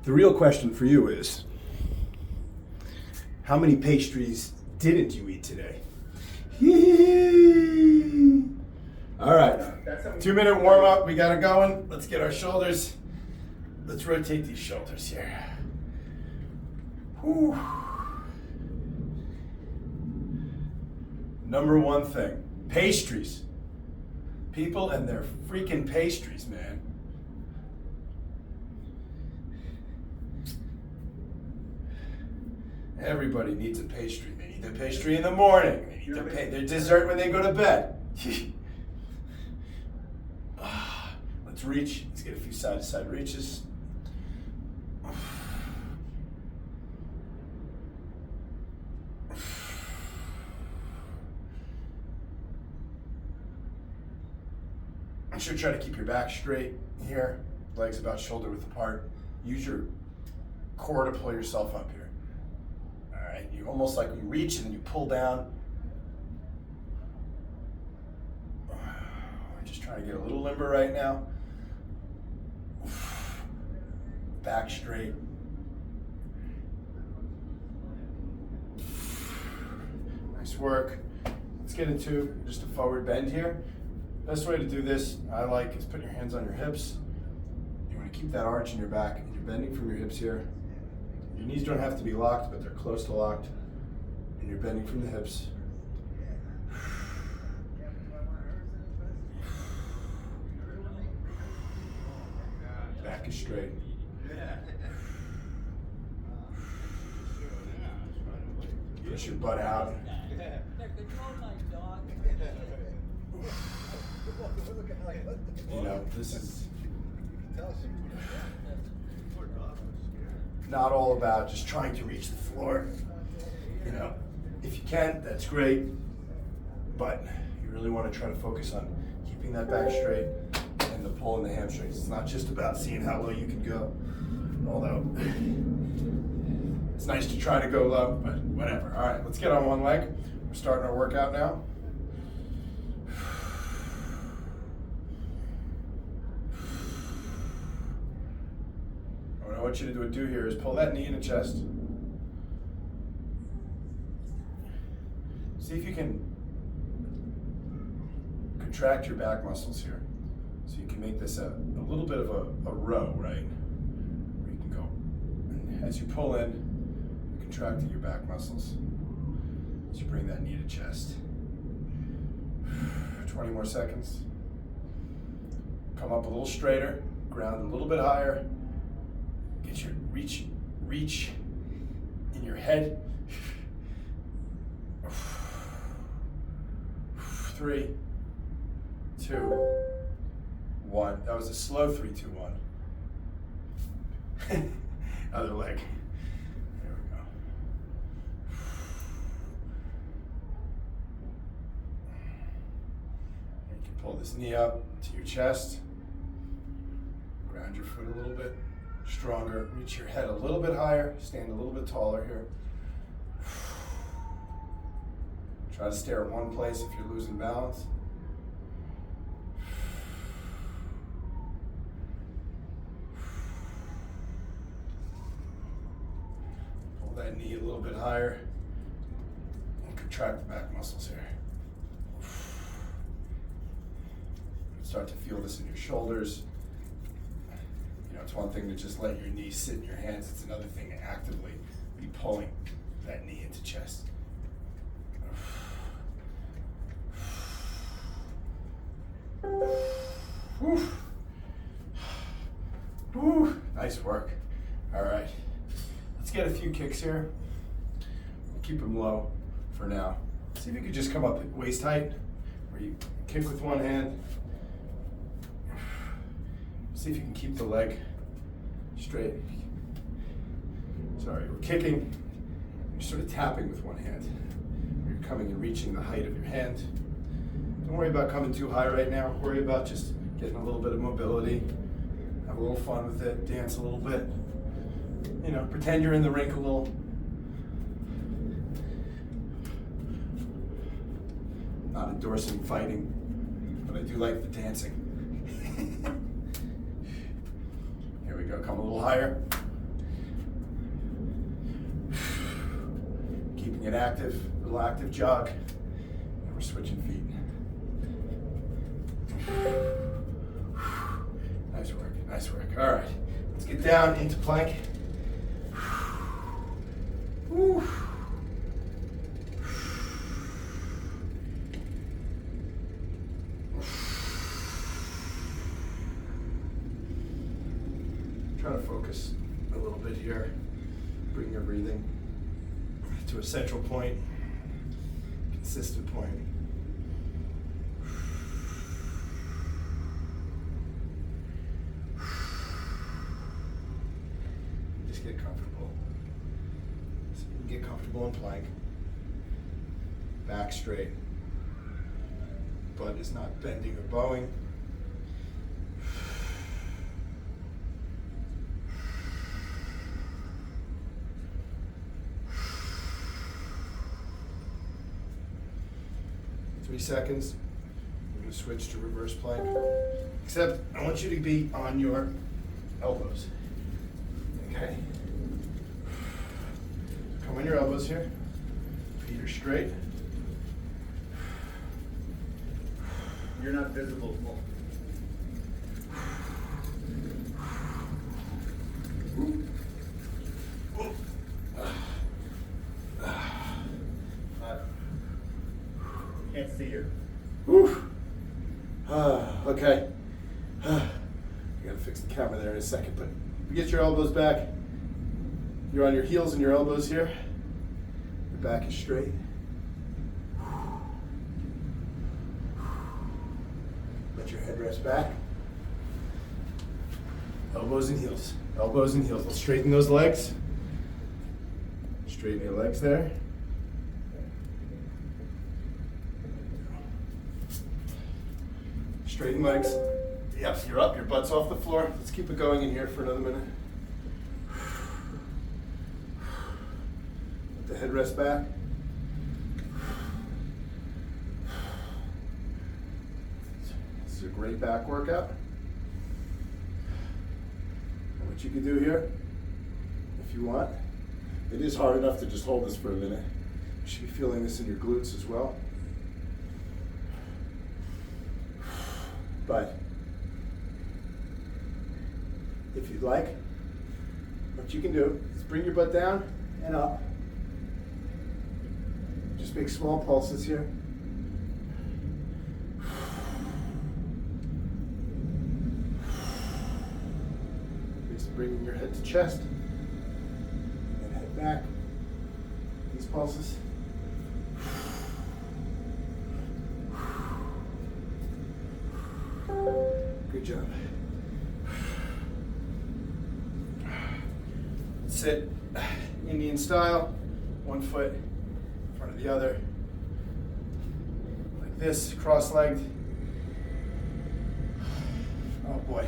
The real question for you is, how many pastries didn't you eat today? All right, 2-minute warm up, we got it going. Let's get our shoulders, let's rotate these shoulders here. Whew. Number one thing, pastries. People and their freaking pastries, man. Everybody needs a pastry. They need their pastry in the morning. They need their dessert when they go to bed. Let's reach. Let's get a few side-to-side reaches. I'm sure try to keep your back straight here. Legs about shoulder width apart. Use your core to pull yourself up here. Alright, you almost like you reach and then you pull down. We're just trying to get a little limber right now. Back straight. Nice work. Let's get into just a forward bend here. Best way to do this, I like, is put your hands on your hips. You want to keep that arch in your back, and you're bending from your hips here. Your knees don't have to be locked, but they're close to locked. And you're bending from the hips. Back is straight. Push your butt out. You know, this is not all about just trying to reach the floor. You know, if you can, that's great, but you really want to try to focus on keeping that back straight and the pull in the hamstrings. It's not just about seeing how low you can go, although it's nice to try to go low, but whatever. All right, let's get on one leg. We're starting our workout now. What I want you to do here is pull that knee in the chest. See if you can contract your back muscles here. So you can make this a little bit of a row, right? Where you can go. And as you pull in, you're contracting your back muscles. As you bring that knee to chest. 20 more seconds. Come up a little straighter, ground a little bit higher. Get your reach in your head. 3, 2, 1. That was a slow 3, 2, 1. Other leg. There we go. You can pull this knee up to your chest. Ground your foot a little bit stronger. Reach your head a little bit higher. Stand a little bit taller here. Try to stare at one place if you're losing balance. Pull that knee a little bit higher and contract the back muscles here. Start to feel this in your shoulders. You know, it's one thing to just let your knees sit in your hands. It's another thing to actively be pulling that knee into chest. Whew. Whew. Nice work. All right, let's get a few kicks here. Keep them low for now. See if you could just come up at waist height, where you kick with one hand. See if you can keep the leg straight. Sorry, we're kicking. You're sort of tapping with one hand. You're coming and reaching the height of your hand. Don't worry about coming too high right now. Worry about just getting a little bit of mobility. Have a little fun with it. Dance a little bit. You know, pretend you're in the rink a little. Not endorsing fighting, but I do like the dancing. Here we go. Come a little higher. keeping it active, a little active jog, and we're switching feet. Nice work, nice work. All right, let's get down into plank. Woo. Try to focus a little bit here. Bring your breathing to a central point, consistent point. Just get comfortable. So you can get comfortable in plank. Back straight. Butt is not bending or bowing. Seconds. We're going to switch to reverse plank. Except I want you to be on your elbows. Okay? Come on your elbows here. Feet are straight. You're not visible. Can't see you. Whew. Okay. I gotta fix the camera there in a second, but you get your elbows back. You're on your heels and your elbows here. Your back is straight. Let your head rest back. Elbows and heels. Elbows and heels. Let's straighten those legs. Straighten your legs there. Straighten legs. Yes, you're up, your butt's off the floor. Let's keep it going in here for another minute. Let the head rest back. This is a great back workout. And what you can do here, if you want, it is hard enough to just hold this for a minute. You should be feeling this in your glutes as well. But if you'd like, what you can do is bring your butt down and up. Just make small pulses here. Just bringing your head to chest and head back. These pulses. Good job. Sit Indian style, one foot in front of the other, like this, cross-legged. Oh boy,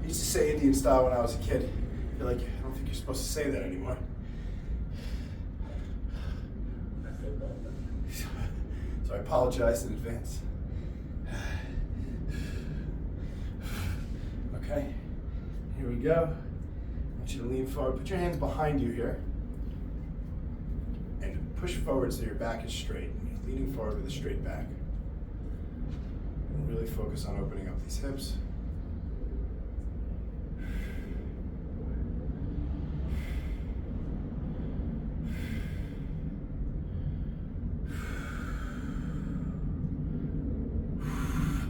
I used to say Indian style when I was a kid. I feel like I don't think you're supposed to say that anymore. So I apologize in advance. Okay, here we go. I want you to lean forward. Put your hands behind you here. And push forward so your back is straight. You're leaning forward with a straight back. And really focus on opening up these hips.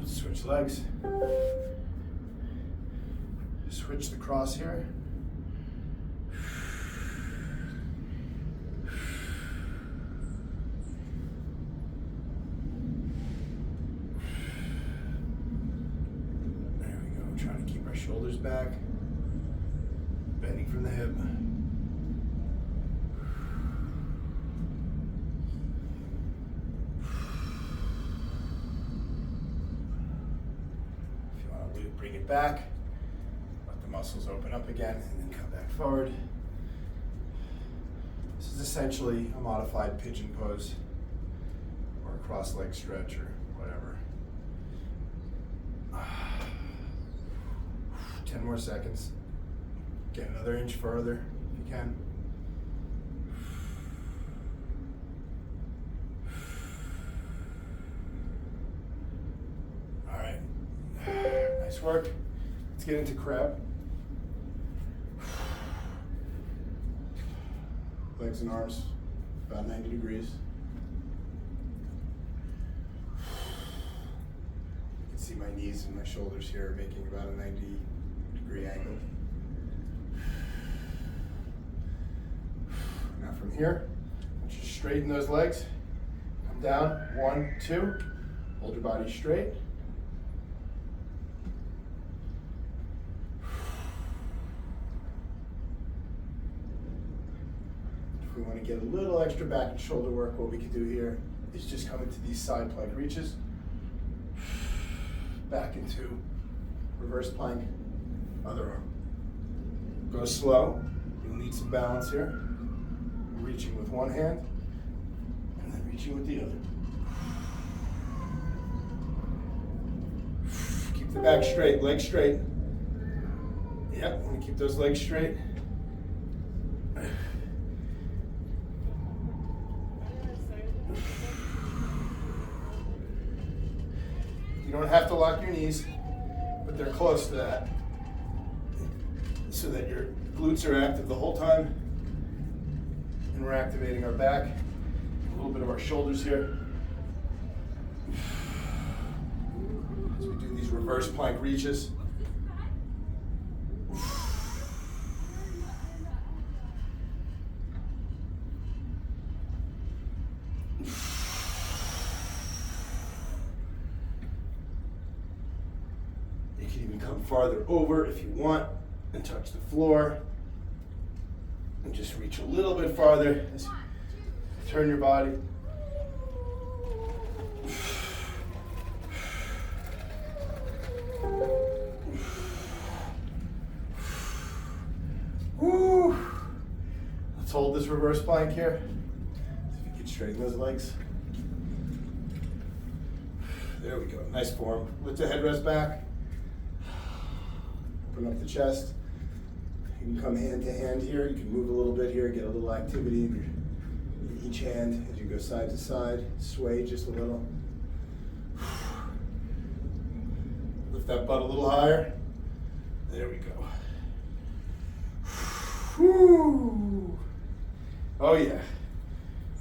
Switch legs. Switch the cross here. There we go. Trying to keep our shoulders back. Bending from the hip. If you want to bring it back. Muscles open up again and then come back forward. This is essentially a modified pigeon pose or a cross-leg stretch or whatever. 10 more seconds. Get another inch further if you can. get into crab. Legs and arms about 90 degrees. You can see my knees and my shoulders here making about a 90-degree angle. Now from here, I want you to straighten those legs. Come down, 1, 2. Hold your body straight. If we want to get a little extra back and shoulder work, what we could do here is just come into these side plank reaches. Back into reverse plank, other arm. Go slow. You'll need some balance here. Reaching with one hand, and then reaching with the other. Keep the back straight, legs straight. Yep, want to keep those legs straight. You don't have to lock your knees, but they're close to that, so that your glutes are active the whole time. And we're activating our back, a little bit of our shoulders here. As we do these reverse plank reaches. You can even come farther over if you want and touch the floor. And just reach a little bit farther as you turn your body. Woo. Let's hold this reverse plank here. See if you can straighten those legs. There we go, nice form. Lift the headrest back. Open up the chest. You can come hand to hand here. You can move a little bit here, get a little activity in each hand as you go side to side. Sway just a little. Lift that butt a little higher. There we go. Whew. Oh yeah.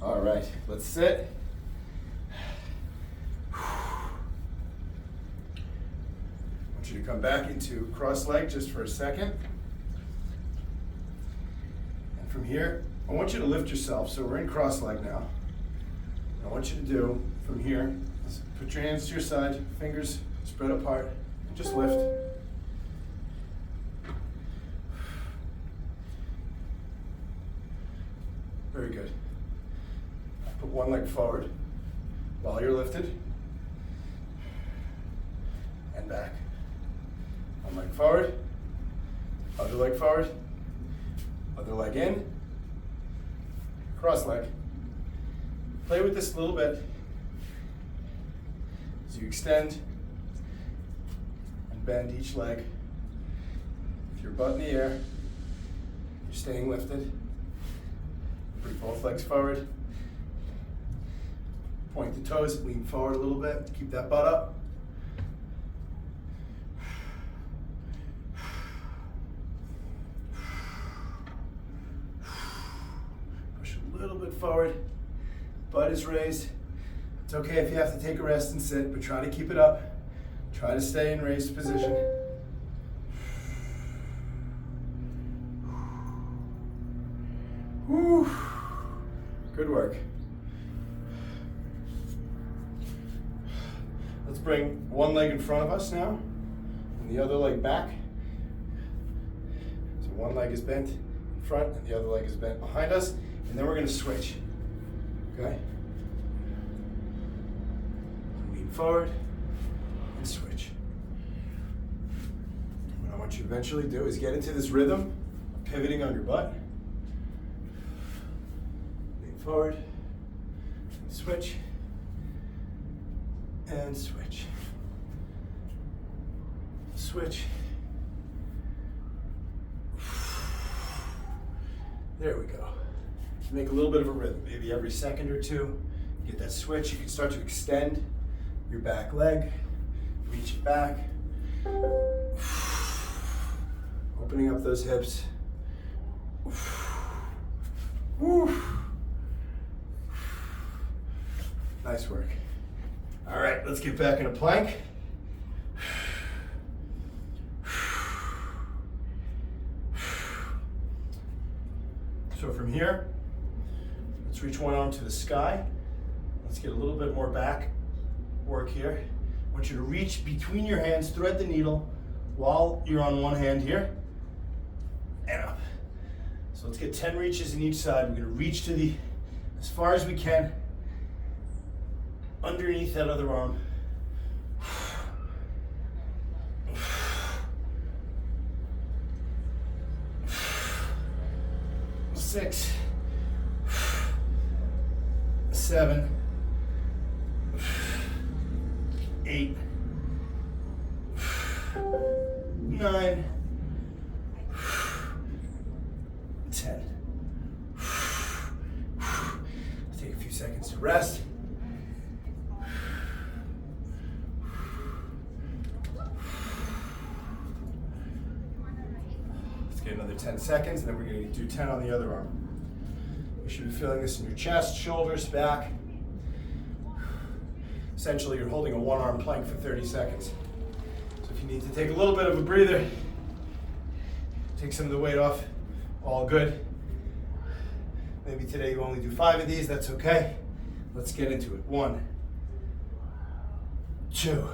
All right, let's sit. I want you to come back into cross leg just for a second. From here, I want you to lift yourself. So we're in cross leg now. I want you to do from here is put your hands to your side, fingers spread apart, and just lift. Very good. Put one leg forward while you're lifted, and back. One leg forward, other leg forward. Other leg in, cross leg. Play with this a little bit as you extend and bend each leg. With your butt in the air, you're staying lifted. Bring both legs forward. Point the toes, lean forward a little bit, keep that butt up. Forward, butt is raised. It's okay if you have to take a rest and sit, but try to keep it up. Try to stay in raised position. Whew. Good work. Let's bring one leg in front of us now, and the other leg back. So one leg is bent in front, and the other leg is bent behind us. And then we're going to switch, okay? Lean forward and switch. What I want you to eventually do is get into this rhythm of pivoting on your butt. Lean forward, and switch, and switch. Switch. There we go. Make a little bit of a rhythm, maybe every second or two. Get that switch. You can start to extend your back leg, reach it back. Opening up those hips. Woo. Nice work. All right, let's get back in a plank. So from here, let's reach one arm to the sky. Let's get a little bit more back work here. I want you to reach between your hands, thread the needle while you're on one hand here, and up. So let's get 10 reaches in each side. We're gonna reach to as far as we can, underneath that other arm. 6, 7, 8, 9, 10. Take a few seconds to rest. Let's get another 10 seconds, and then we're going to do 10 on the other arm. You should be feeling this in your chest, shoulders, back. Essentially, you're holding a one-arm plank for 30 seconds. So if you need to take a little bit of a breather, take some of the weight off, all good. Maybe today you only do 5 of these, that's okay. Let's get into it. 1, 2,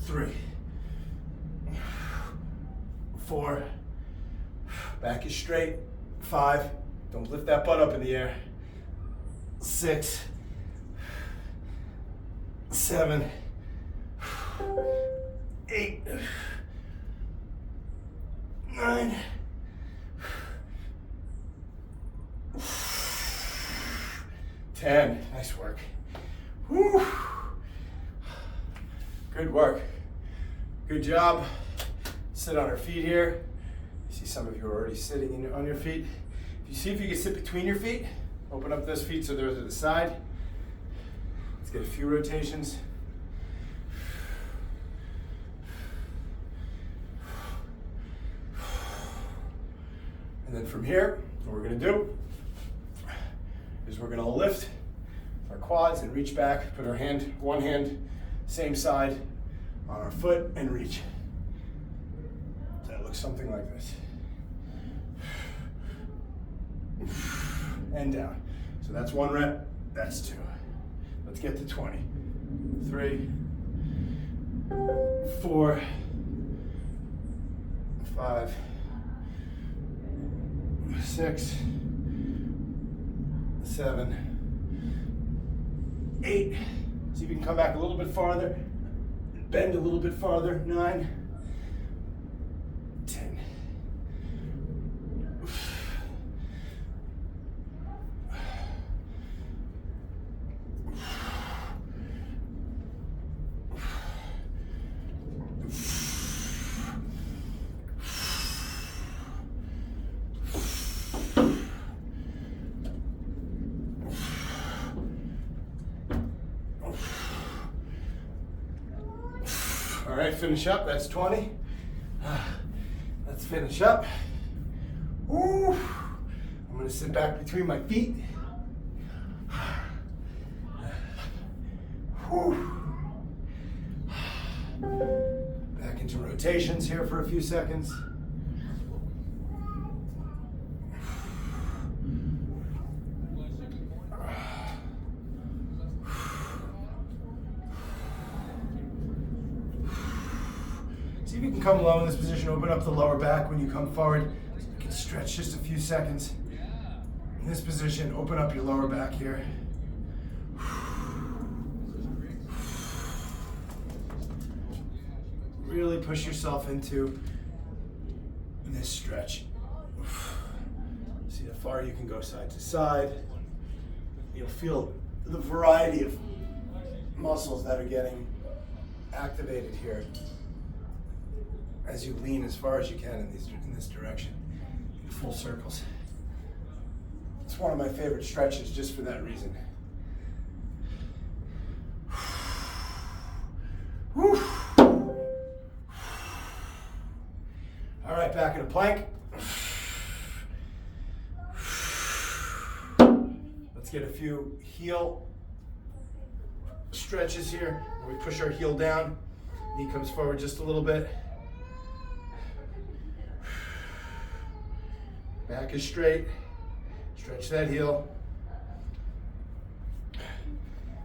3, 4, back is straight, 5, don't lift that butt up in the air, 6, 7, 8, 9, 10. Nice work. Woo. Good work. Good job. Sit on our feet here. I see some of you are already sitting on your feet. If you see if you can sit between your feet, open up those feet so they're to the side. Let's get a few rotations. And then from here, what we're going to do is we're going to lift our quads and reach back, put our hand, one hand, same side on our foot and reach. So that looks something like this. And down. So that's 1 rep, that's 2. Let's get to 20. 3, 4, 5, 6, 7, 8. See if you can come back a little bit farther. Bend a little bit farther. 9, 10. All right, finish up. That's 20. Let's finish up. Woo. I'm going to sit back between my feet. Woo. Back into rotations here for a few seconds. See if you can come low in this position, open up the lower back when you come forward. You can stretch just a few seconds. In this position, open up your lower back here. Really push yourself into this stretch. See how far you can go side to side. You'll feel the variety of muscles that are getting activated here as you lean as far as you can in this direction, in full circles. It's one of my favorite stretches just for that reason. All right, back in a plank. Let's get a few heel stretches here. We push our heel down, knee comes forward just a little bit. Back is straight, stretch that heel.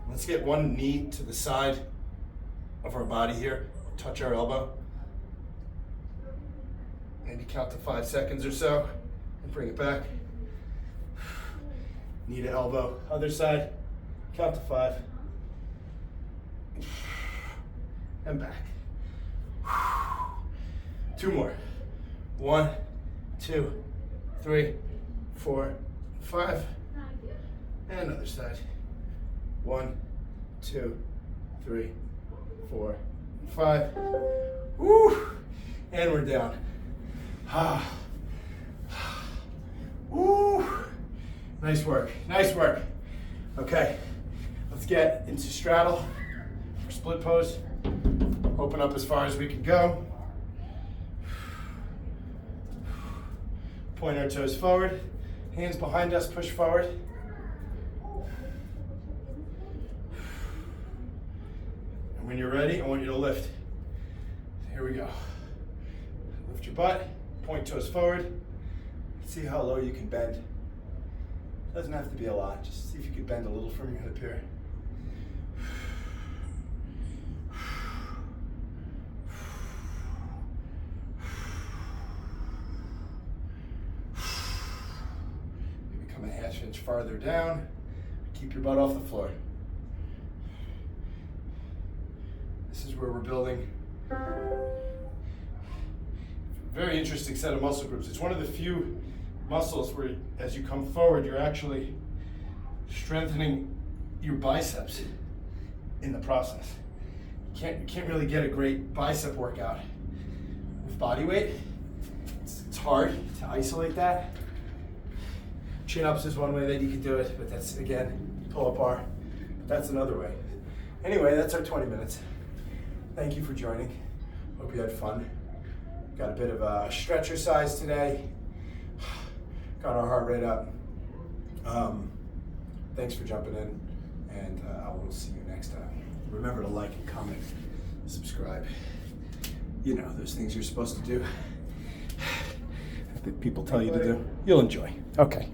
Let's get one knee to the side of our body here, touch our elbow. Maybe count to 5 seconds or so and bring it back. Knee to elbow, other side, count to 5. And back. 2 more. 1, 2, 3, 4, 5. And other side. 1, 2, 3, 4, 5. Woo! And we're down. Woo! Nice work, nice work. Okay, let's get into straddle or split pose. Open up as far as we can go. Point our toes forward, hands behind us, push forward. And when you're ready, I want you to lift. Here we go. Lift your butt, point toes forward. See how low you can bend. Doesn't have to be a lot, just see if you can bend a little from your hip here. Maybe come a half inch farther down. Keep your butt off the floor. This is where we're building a very interesting set of muscle groups. It's one of the few muscles where as you come forward, you're actually strengthening your biceps in the process. You can't really get a great bicep workout with body weight. It's hard to isolate that. Chin-ups is one way that you can do it, but that's, again, pull-up bar. That's another way. Anyway, that's our 20 minutes. Thank you for joining. Hope you had fun. Got a bit of a stretch exercise today. Got our heart rate up. Thanks for jumping in, and I will see you next time. Remember to like and comment, subscribe. You know, those things you're supposed to do that people tell you to do. You'll enjoy. Okay.